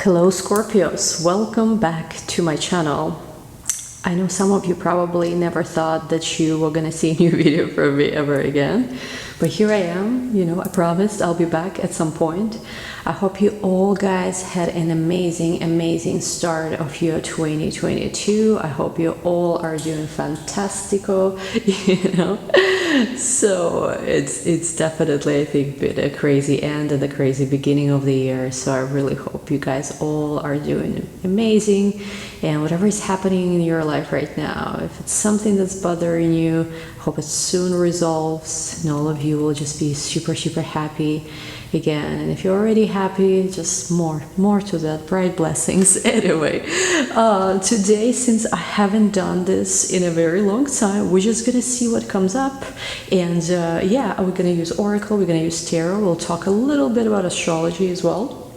Hello Scorpios, welcome back to my channel. I know some of you probably never thought that you were gonna see a new video from me ever again, but here I am. I promised I'll be back at some point. I hope you all guys had an amazing start of year 2022. I hope you all are doing fantastico, So it's definitely, I think, been a crazy end and a crazy beginning of the year. So I really hope you guys all are doing amazing, and whatever is happening in your life right now, if it's something that's bothering you, I hope it soon resolves and all of you will just be super happy again. And if you're already happy, just more to that, bright blessings. Anyway, today, since I haven't done this in a very long time, we're just gonna see what comes up. And yeah, we're gonna use oracle, we're gonna use tarot, we'll talk a little bit about astrology as well,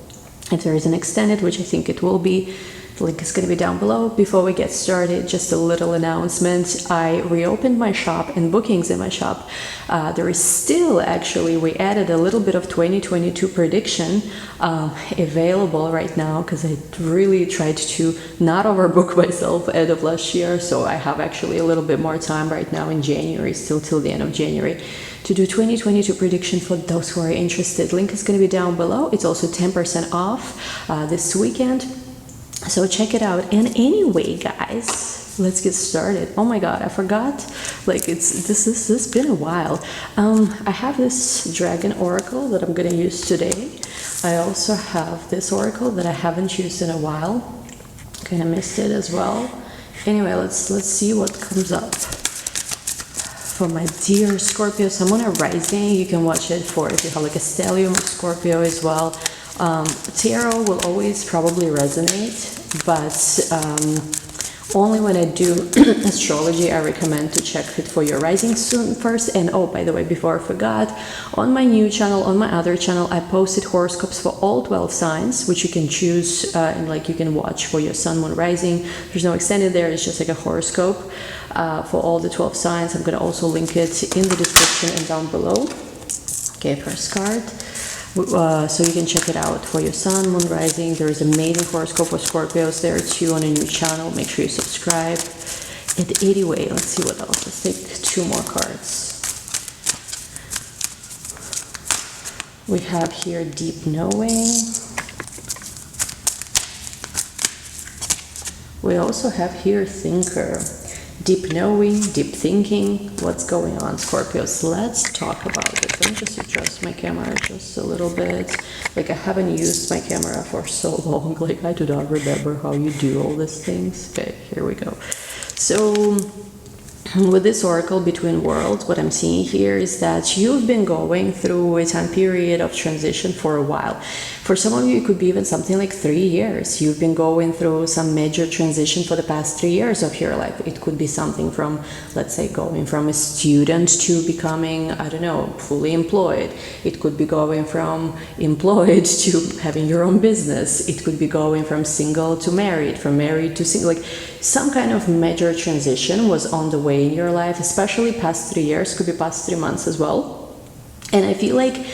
if there is an extended, which I think it will be. The link is going to be down below. Before we get started, just a little announcement. I reopened my shop and bookings in my shop. There is still, actually, we added a little bit of 2022 prediction available right now, because I really tried to not overbook myself end of last year. So I have actually a little bit more time right now in January, still till the end of January, to do 2022 prediction for those who are interested. Link is going to be down below. It's also 10% off this weekend. So check it out. And anyway, guys, let's get started. Oh my god, I forgot. Like, this has been a while. I have this dragon oracle that I'm gonna use today. I also have this oracle that I haven't used in a while. Kind of missed it as well. Anyway, let's see what comes up for my dear Scorpio. So I'm on a rising. You can watch it for if you have like a stellium of Scorpio as well. Tarot will always probably resonate, but only when I do astrology, I recommend to check it for your rising soon first. And oh, by the way, before I forgot, on my new channel, on my other channel, I posted horoscopes for all 12 signs, which you can choose and like you can watch for your sun, moon, rising. There's no extended there, it's just like a horoscope for all the 12 signs. I'm going to also link it in the description and down below. Okay, first card. So you can check it out for your sun, moon, rising. There is amazing horoscope for Scorpios there too on a new channel. Make sure you subscribe. And anyway, let's see what else. Let's take 2 more cards. We have here deep knowing. We also have here thinker. Deep knowing, deep thinking. What's going on, Scorpios? Let's talk about it. Let me just adjust my camera just a little bit. Like, I haven't used my camera for so long. Like, I do not remember how you do all these things. Okay, here we go. So with this oracle between worlds, what I'm seeing here is that you've been going through a time period of transition for a while. For some of you, it could be even something like 3 years. You've been going through some major transition for the past 3 years of your life. It could be something from, let's say, going from a student to becoming, I don't know, fully employed. It could be going from employed to having your own business. It could be going from single to married, from married to single. Like, some kind of major transition was on the way in your life, especially past 3 years, could be past 3 months as well. And I feel like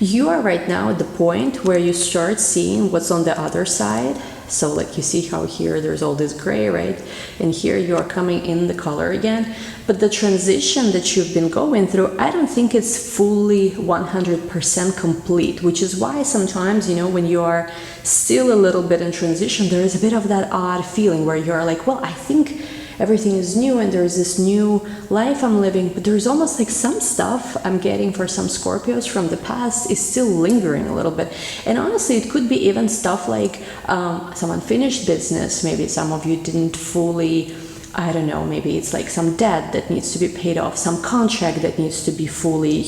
you are right now at the point where you start seeing what's on the other side. So like, you see how here there's all this gray, right? And here you are coming in the color again. But the transition that you've been going through, I don't think it's fully 100% complete, which is why sometimes, when you are still a little bit in transition, there is a bit of that odd feeling where you're like, well, I think everything is new and there's this new life I'm living, but there's almost like some stuff I'm getting for some Scorpios from the past is still lingering a little bit. And honestly, it could be even stuff like some unfinished business. Maybe some of you didn't fully, I don't know, maybe it's like some debt that needs to be paid off, some contract that needs to be fully,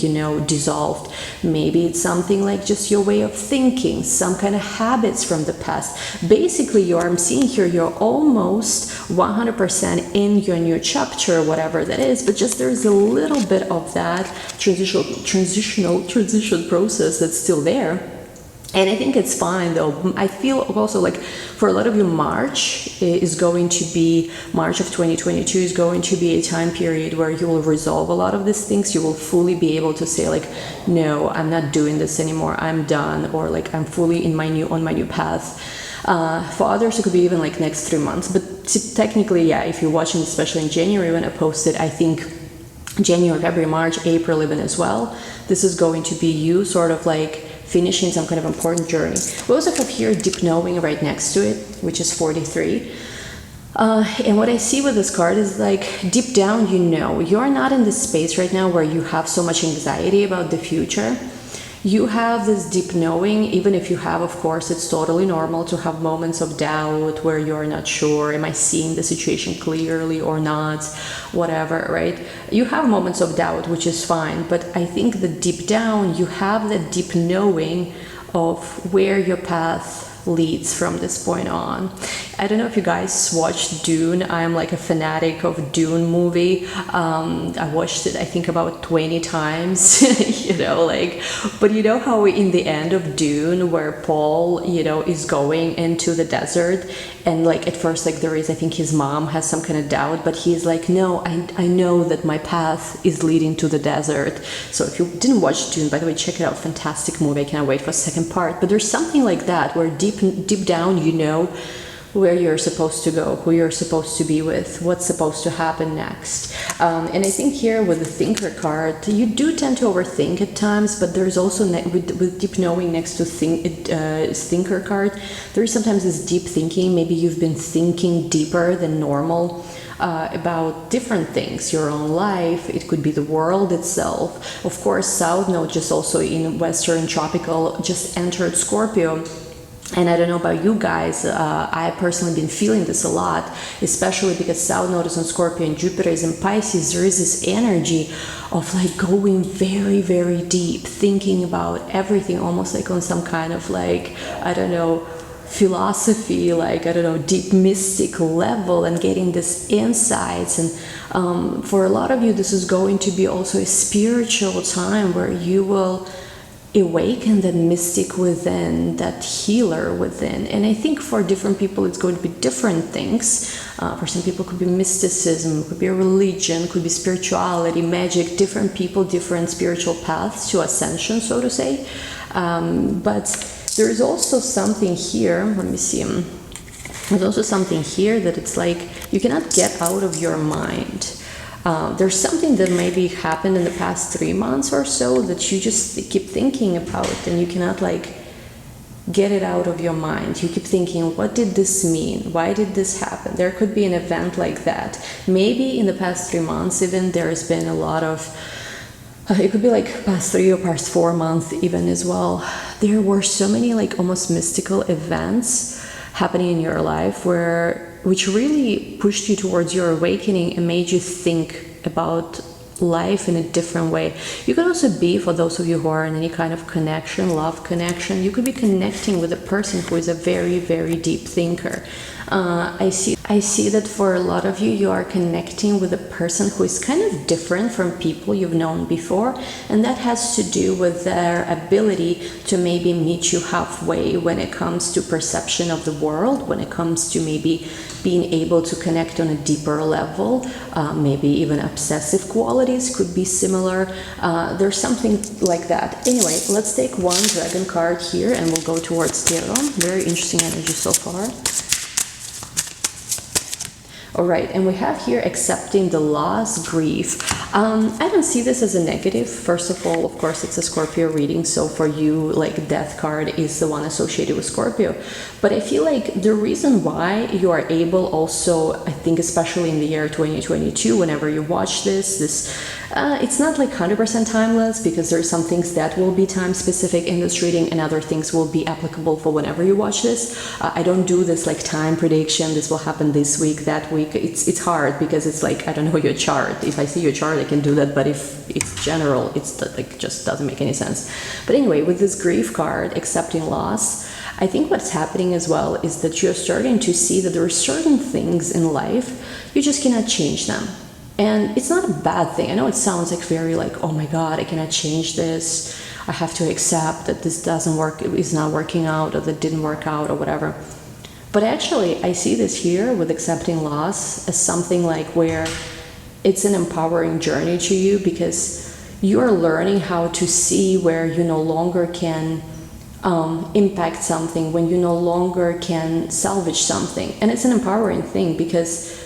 dissolved. Maybe it's something like just your way of thinking, some kind of habits from the past. Basically, I'm seeing here, you're almost 100% in your new chapter, whatever that is, but just there's a little bit of that transition process that's still there. And I think it's fine though. I feel also like for a lot of you, March of 2022 is going to be a time period where you will resolve a lot of these things. You will fully be able to say like, no, I'm not doing this anymore. I'm done. Or like, I'm fully on my new path. For others, it could be even like next 3 months. But technically, yeah, if you're watching, especially in January when I posted, I think January, February, March, April even as well, this is going to be you sort of like finishing some kind of important journey. We also have here deep knowing right next to it, which is 43. And what I see with this card is like deep down, you know, you're not in this space right now where you have so much anxiety about the future. You have this deep knowing, even if you have, of course, it's totally normal to have moments of doubt where you're not sure, am I seeing the situation clearly or not, whatever, right? You have moments of doubt, which is fine, but I think that deep down you have that deep knowing of where your path leads from this point on. I don't know if you guys watched Dune. I'm like a fanatic of Dune movie. I watched it I think about 20 times, you know, like, but you know how in the end of Dune where Paul, you know, is going into the desert and like at first like there is, I think his mom has some kind of doubt, but he's like, no, I know that my path is leading to the desert. So if you didn't watch Dune, by the way, check it out, fantastic movie. I cannot wait for the second part. But there's something like that where deep down you know where you're supposed to go, who you're supposed to be with, what's supposed to happen next. And I think here with the thinker card, you do tend to overthink at times, but there's also with deep knowing next to thinker card, there is sometimes this deep thinking. Maybe you've been thinking deeper than normal about different things, your own life, it could be the world itself. Of course, South Node just also in Western Tropical just entered Scorpio. And I don't know about you guys, I personally been feeling this a lot, especially because South Node is on Scorpio and Jupiter is in Pisces. There is this energy of like going very, very deep, thinking about everything, almost like on some kind of like, I don't know, philosophy, like, I don't know, deep mystic level, and getting this insights. And for a lot of you, this is going to be also a spiritual time where you will awaken that mystic within, that healer within. And I think for different people it's going to be different things. For some people it could be mysticism, it could be a religion, it could be spirituality, magic, different people, different spiritual paths to ascension, so to say. But there is also something here, let me see, there's also something here that it's like you cannot get out of your mind. There's something that maybe happened in the past 3 months or so that you just keep thinking about and you cannot like get it out of your mind. You keep thinking, what did this mean? Why did this happen? There could be an event like that. Maybe in the past 3 months even there's been a lot of, it could be like past 3 or past 4 months even as well. There were so many like almost mystical events happening in your life which really pushed you towards your awakening and made you think about life in a different way. You could also be, for those of you who are in any kind of connection, love connection, you could be connecting with a person who is a very, very deep thinker. I see that for a lot of you, you are connecting with a person who is kind of different from people you've known before, and that has to do with their ability to maybe meet you halfway when it comes to perception of the world, when it comes to maybe being able to connect on a deeper level, maybe even obsessive qualities could be similar. There's something like that. Anyway, let's take one dragon card here and we'll go towards tarot. Very interesting energy so far. All right, and we have here accepting the loss, grief. I don't see this as a negative. First of all, of course, it's a Scorpio reading, so for you, like death card is the one associated with Scorpio. But I feel like the reason why you are able also, I think especially in the year 2022, whenever you watch this, it's not like 100% timeless, because there are some things that will be time specific in this reading and other things will be applicable for whenever you watch this. I don't do this like time prediction, this will happen this week, that week. It's hard because it's like, I don't know your chart. If I see your chart, I can do that, but if it's general, it's like just doesn't make any sense. But anyway, with this grief card, accepting loss, I think what's happening as well is that you're starting to see that there are certain things in life, you just cannot change them. And it's not a bad thing. I know it sounds like very like, oh my God, I cannot change this. I have to accept that this doesn't work, it's not working out, or that didn't work out, or whatever. But actually, I see this here with accepting loss as something like where it's an empowering journey to you, because you are learning how to see where you no longer can impact something, when you no longer can salvage something. And it's an empowering thing, because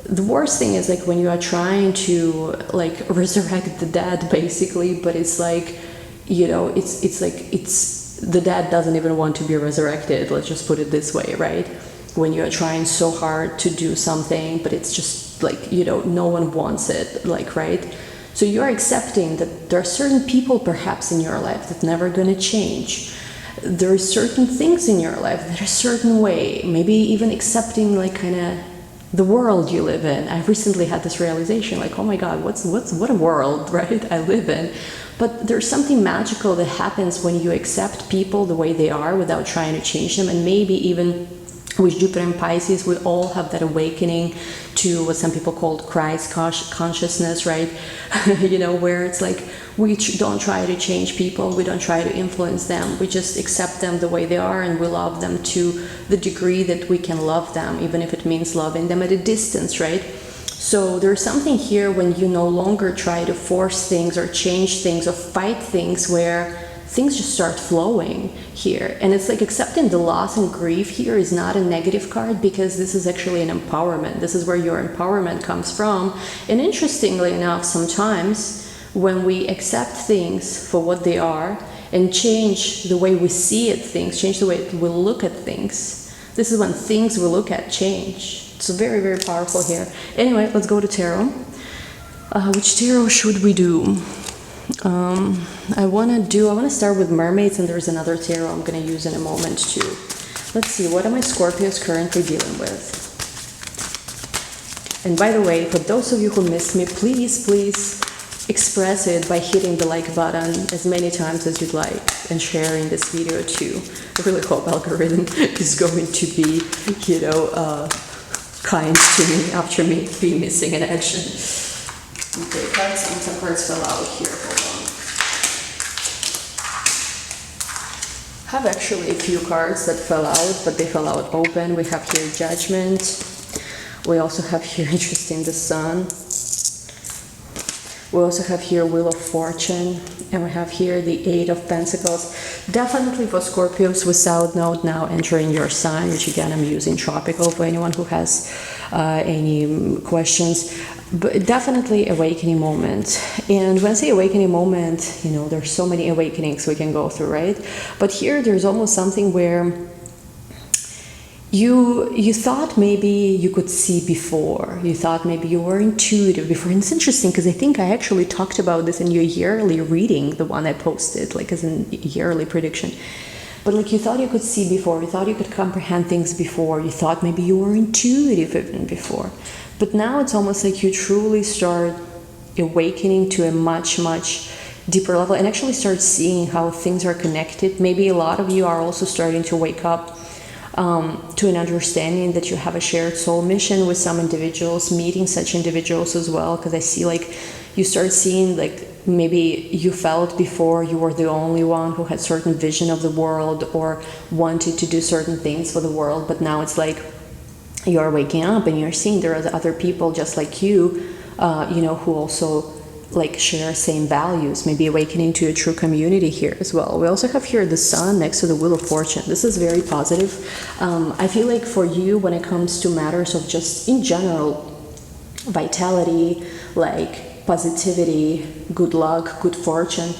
the worst thing is like when you are trying to like resurrect the dead, basically, but it's like, you know, it's like the dead doesn't even want to be resurrected, let's just put it this way, right? When you are trying so hard to do something, but it's just like, you know, no one wants it, like, right? So you're accepting that there are certain people perhaps in your life that never gonna change. There are certain things in your life that are a certain way, maybe even accepting like kind of the world you live in. I recently had this realization, like, oh my God, what a world, right, I live in. But there's something magical that happens when you accept people the way they are without trying to change them. And maybe even with Jupiter and Pisces, we all have that awakening to what some people call Christ consciousness, right? You know, where it's like we don't try to change people, we don't try to influence them, we just accept them the way they are, and we love them to the degree that we can love them, even if it means loving them at a distance, right? So there's something here when you no longer try to force things or change things or fight things, where things just start flowing here. And it's like accepting the loss and grief here is not a negative card, because this is actually an empowerment. This is where your empowerment comes from. And interestingly enough, sometimes when we accept things for what they are and change the way we see things, change the way we look at things, this is when things we look at change. It's very, very powerful here. Anyway, let's go to tarot. Which tarot should we do? I want to start with mermaids, and there's another tarot I'm going to use in a moment too. Let's see, what are my Scorpios currently dealing with? And by the way, for those of you who missed me, please express it by hitting the like button as many times as you'd like, and sharing this video too. I really hope algorithm is going to be, you know, kind to me after me being missing in action. Okay, some cards fell out here. Hold on. I have actually a few cards that fell out, but they fell out open. We have here Judgment. We also have here, interesting, the Sun. We also have here Wheel of Fortune, and we have here the Eight of Pentacles. Definitely for Scorpios with South Node now entering your sign, which again I'm using tropical for anyone who has any questions. But definitely awakening moment. And when I say awakening moment, you know, there's so many awakenings we can go through, right? But here there's almost something where you thought maybe you could see before. You thought maybe you were intuitive before. And it's interesting because I think I actually talked about this in your yearly reading, the one I posted, like as a yearly prediction. But like you thought you could see before, you thought you could comprehend things before, you thought maybe you were intuitive even before. But now it's almost like you truly start awakening to a much, much deeper level and actually start seeing how things are connected. Maybe a lot of you are also starting to wake up to an understanding that you have a shared soul mission with some individuals, meeting such individuals as well, because I see like you start seeing like maybe you felt before you were the only one who had certain vision of the world or wanted to do certain things for the world, but now it's like you're waking up and you're seeing there are other people just like you, you know, who also like share same values, maybe awakening to a true community here as well. We also have here the Sun next to the Wheel of Fortune. This is very positive. I feel like for you, when it comes to matters of just in general vitality, like positivity, good luck, good fortune,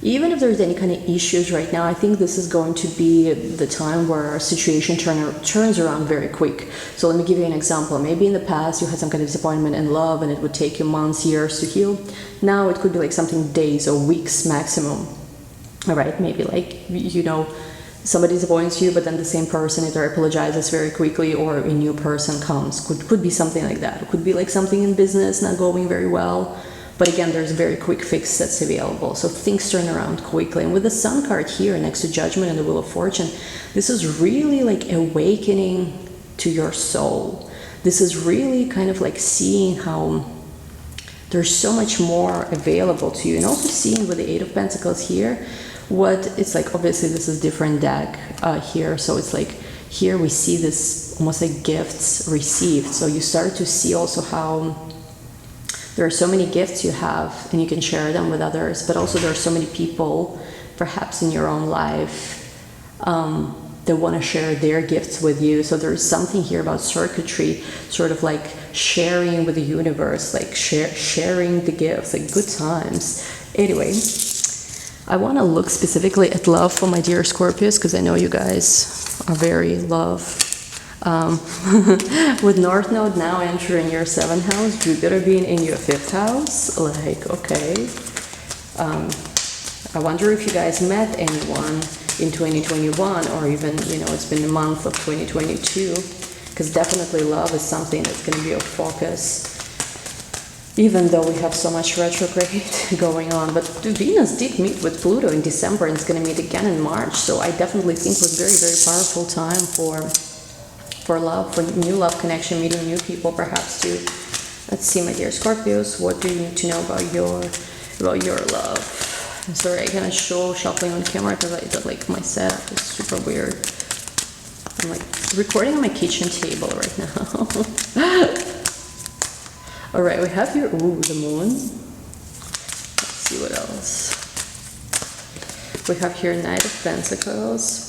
even if there's any kind of issues right now, I think this is going to be the time where a situation turns around very quick. So let me give you an example. Maybe in the past you had some kind of disappointment in love and it would take you months, years to heal. Now it could be like something days or weeks maximum. All right, maybe like, you know, somebody disappoints you, but then the same person either apologizes very quickly or a new person comes. Could be something like that. It could be like something in business not going very well. But again, there's a very quick fix that's available. So things turn around quickly. And with the Sun card here next to Judgment and the Wheel of Fortune, this is really like awakening to your soul. This is really kind of like seeing how there's so much more available to you. And also seeing with the Eight of Pentacles here, what it's like, obviously this is different deck here. So it's like here we see this almost like gifts received. So you start to see also how there are so many gifts you have and you can share them with others, but also there are so many people perhaps in your own life they want to share their gifts with you. So there's something here about circuitry, sort of like sharing with the universe, like sharing the gifts, like good times. Anyway, I want to look specifically at love for my dear Scorpios, because I know you guys are very love. With North Node now entering your 7th house, Jupiter being in your 5th house, like, okay. I wonder if you guys met anyone in 2021, or even, you know, it's been the month of 2022, because definitely love is something that's going to be a focus, even though we have so much retrograde going on. But Venus did meet with Pluto in December, and it's going to meet again in March, so I definitely think it was a very, very powerful time for love, for new love connection, meeting new people perhaps too. Let's see, my dear Scorpios, what do you need to know about your love? I'm sorry, I cannot show shuffling on camera because like my setup is super weird. I'm like recording on my kitchen table right now. All right, we have here, ooh, the moon. Let's see what else. We have here Knight of Pentacles.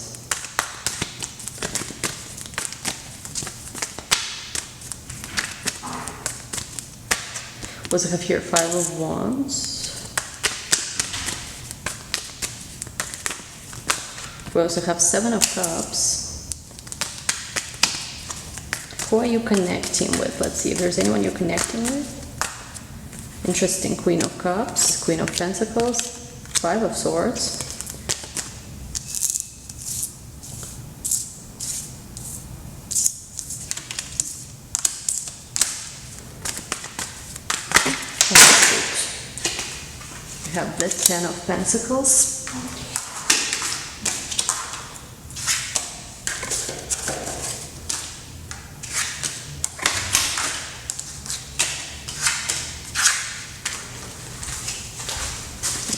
We also have here 5 of Wands. We also have 7 of Cups. Who are you connecting with? Let's see if there's anyone you're connecting with. Interesting. Queen of Cups, Queen of Pentacles, 5 of Swords. We have the 10 of Pentacles.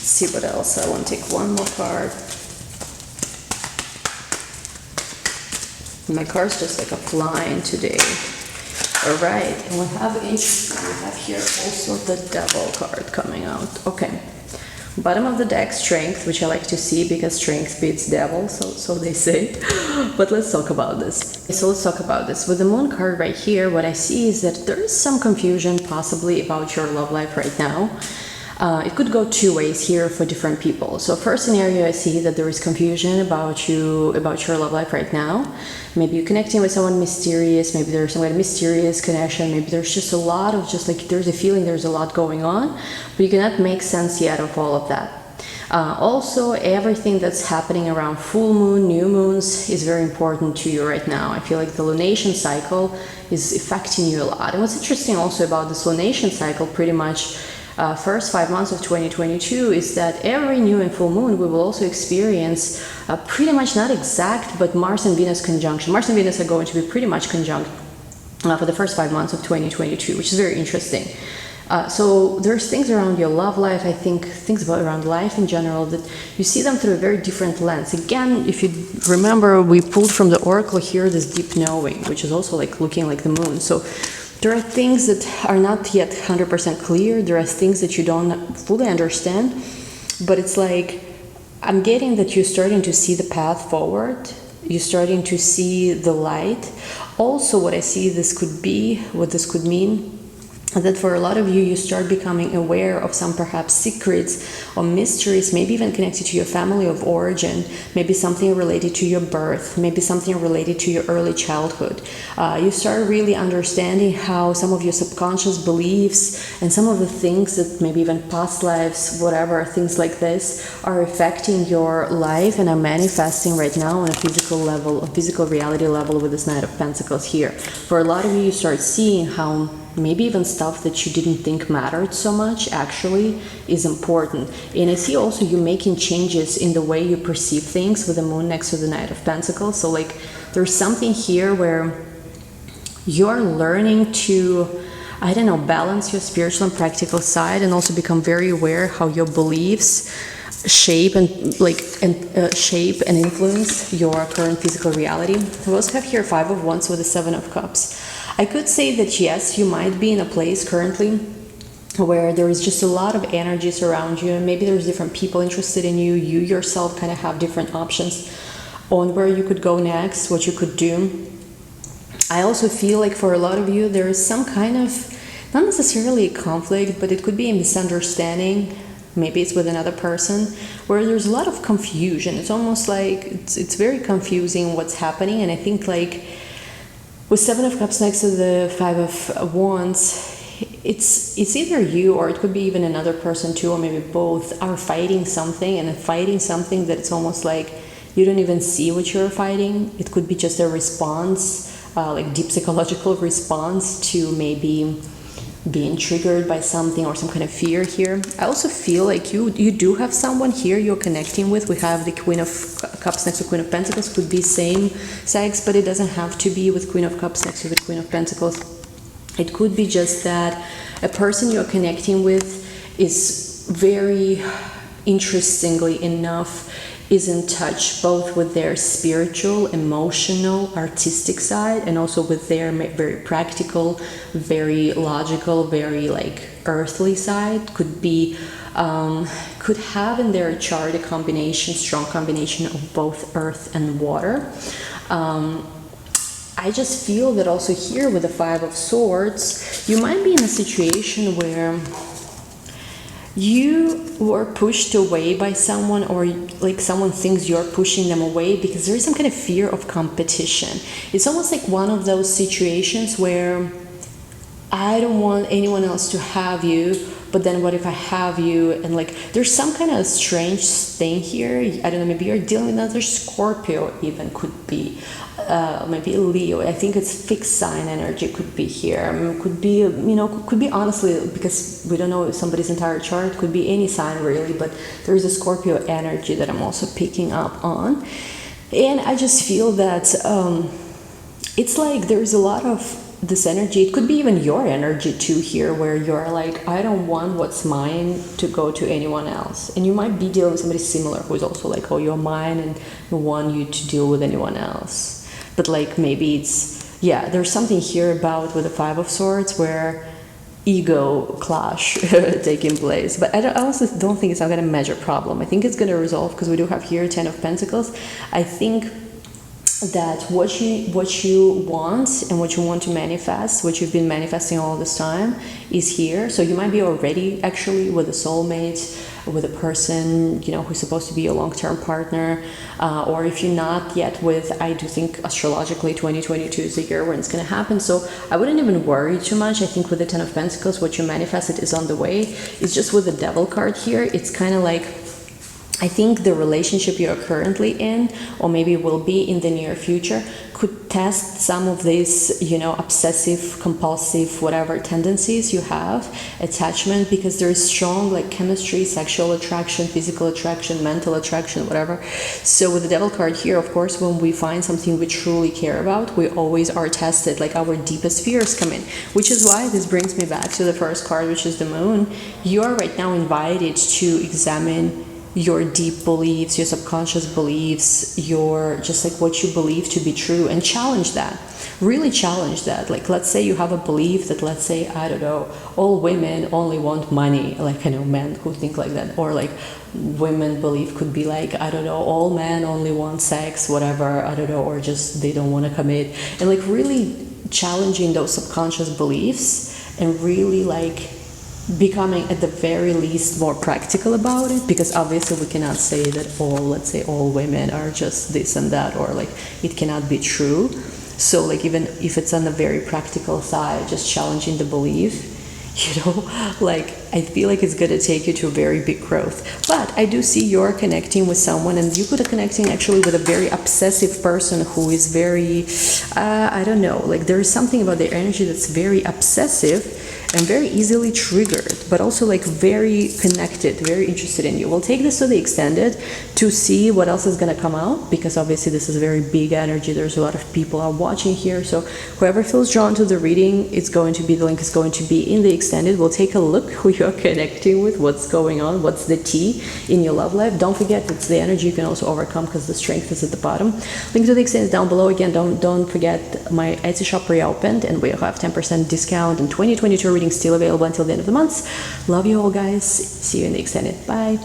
See what else. I want to take one more card. My card's just like a flying today. All right, and we have here also the Devil card coming out. Okay, bottom of the deck, Strength, which I like to see because Strength beats Devil, so they say. But let's talk about this. So let's talk about this. With the Moon card right here, what I see is that there is some confusion possibly about your love life right now. It could go 2 ways here for different people. So first scenario, I see that there is confusion about your love life right now. Maybe you're connecting with someone mysterious, maybe there's some kind of mysterious connection, maybe there's just a lot of there's a feeling there's a lot going on, but you cannot make sense yet of all of that. Also, everything that's happening around full moon, new moons is very important to you right now. I feel like the lunation cycle is affecting you a lot. And what's interesting also about this lunation cycle, pretty much first 5 months of 2022, is that every new and full moon we will also experience pretty much not exact, but Mars and Venus conjunction. Mars and Venus are going to be pretty much conjunct for the first 5 months of 2022, which is very interesting. So there's things around your love life, I think, things around life in general, that you see them through a very different lens. Again, if you remember, we pulled from the oracle here this deep knowing, which is also like looking like the moon. So there are things that are not yet 100% clear. There are things that you don't fully understand, but it's like, I'm getting that you're starting to see the path forward. You're starting to see the light. Also, what I see what this could mean, that for a lot of you, you start becoming aware of some perhaps secrets or mysteries, maybe even connected to your family of origin, maybe something related to your birth, maybe something related to your early childhood. You start really understanding how some of your subconscious beliefs and some of the things that maybe even past lives, whatever, things like this, are affecting your life and are manifesting right now on a physical level, a physical reality level with this Knight of Pentacles here. For a lot of you, you start seeing how maybe even stuff that you didn't think mattered so much actually is important. And I see also you making changes in the way you perceive things with the moon next to the Knight of Pentacles. So like there's something here where you're learning to, I don't know, balance your spiritual and practical side, and also become very aware how your beliefs shape and influence your current physical reality. We also have here 5 of Wands with the 7 of Cups. I could say that yes, you might be in a place currently where there is just a lot of energies around you, and maybe there's different people interested in you. You yourself kind of have different options on where you could go next, what you could do. I also feel like for a lot of you, there is some kind of, not necessarily a conflict, but it could be a misunderstanding. Maybe it's with another person where there's a lot of confusion. It's almost like it's very confusing what's happening. And I think like with Seven of Cups next to the Five of Wands, it's either you or it could be even another person too, or maybe both are fighting something, and fighting something that it's almost like you don't even see what you're fighting. It could be just a response, like deep psychological response to maybe being triggered by something or some kind of fear here. I also feel like you do have someone here you're connecting with. We have the Queen of Cups next to Queen of Pentacles. Could be same sex, but it doesn't have to be with Queen of Cups next to the Queen of Pentacles. It could be just that a person you're connecting with is very, interestingly enough, is in touch both with their spiritual, emotional, artistic side, and also with their very practical, very logical, very like earthly side. Could be, could have in their chart a combination, strong combination of both earth and water. I just feel that also here with the Five of Swords, you might be in a situation where you were pushed away by someone, or like someone thinks you're pushing them away because there is some kind of fear of competition. It's almost like one of those situations where I don't want anyone else to have you, but then what if I have you? And like there's some kind of strange thing here. I don't know, maybe you're dealing with another Scorpio, even could be. Maybe Leo. I think it's fixed sign energy could be here. Could be, you know, could be honestly, because we don't know somebody's entire chart, could be any sign really, but there is a Scorpio energy that I'm also picking up on. And I just feel that it's like there's a lot of this energy. It could be even your energy too here, where you're like, I don't want what's mine to go to anyone else. And you might be dealing with somebody similar who's also like, oh, you're mine and I want you to deal with anyone else. But like maybe it's, yeah, there's something here about with the Five of Swords where ego clash taking place. But I also don't think it's not going to major problem. I think it's going to resolve because we do have here Ten of Pentacles. I think that what you want and what you want to manifest, what you've been manifesting all this time, is here. So you might be already actually with a soulmate, with a person, you know, who's supposed to be a long-term partner, or if you're not yet with, I do think astrologically 2022 is the year when it's going to happen. So I wouldn't even worry too much. I think with the Ten of Pentacles, what you manifested is on the way. It's just with the Devil card here, it's kind of like, I think the relationship you're currently in, or maybe will be in the near future, could test some of these, you know, obsessive, compulsive, whatever tendencies you have, attachment, because there is strong like chemistry, sexual attraction, physical attraction, mental attraction, whatever. So with the Devil card here, of course, when we find something we truly care about, we always are tested, like our deepest fears come in, which is why this brings me back to the first card, which is the Moon. You are right now invited to examine your deep beliefs, your subconscious beliefs, your just like what you believe to be true, and challenge that. Really challenge that. Like, let's say you have a belief that, let's say, I don't know, all women only want money, like, I know men who think like that, or like women belief could be like, I don't know, all men only want sex, whatever, I don't know, or just they don't want to commit, and like really challenging those subconscious beliefs and really like becoming at the very least more practical about it, because obviously we cannot say that all, let's say, all women are just this and that, or like it cannot be true. So like even if it's on the very practical side, just challenging the belief, you know, like I feel like it's gonna take you to a very big growth. But I do see you're connecting with someone, and you could be connecting actually with a very obsessive person who is very, I don't know, like there is something about their energy that's very obsessive and very easily triggered, but also like very connected, very interested in you. We'll take this to the extended to see what else is gonna come out, because obviously this is very big energy. There's a lot of people are watching here. So whoever feels drawn to the reading, it's going to be, the link is going to be in the extended. We'll take a look who you're connecting with, what's going on, what's the tea in your love life. Don't forget, it's the energy you can also overcome, because the strength is at the bottom. Link to the extended down below. Again, don't forget my Etsy shop reopened, and we'll have 10% discount and 2022 reading still available until the end of the month. Love you all, guys. See you in the extended. Bye.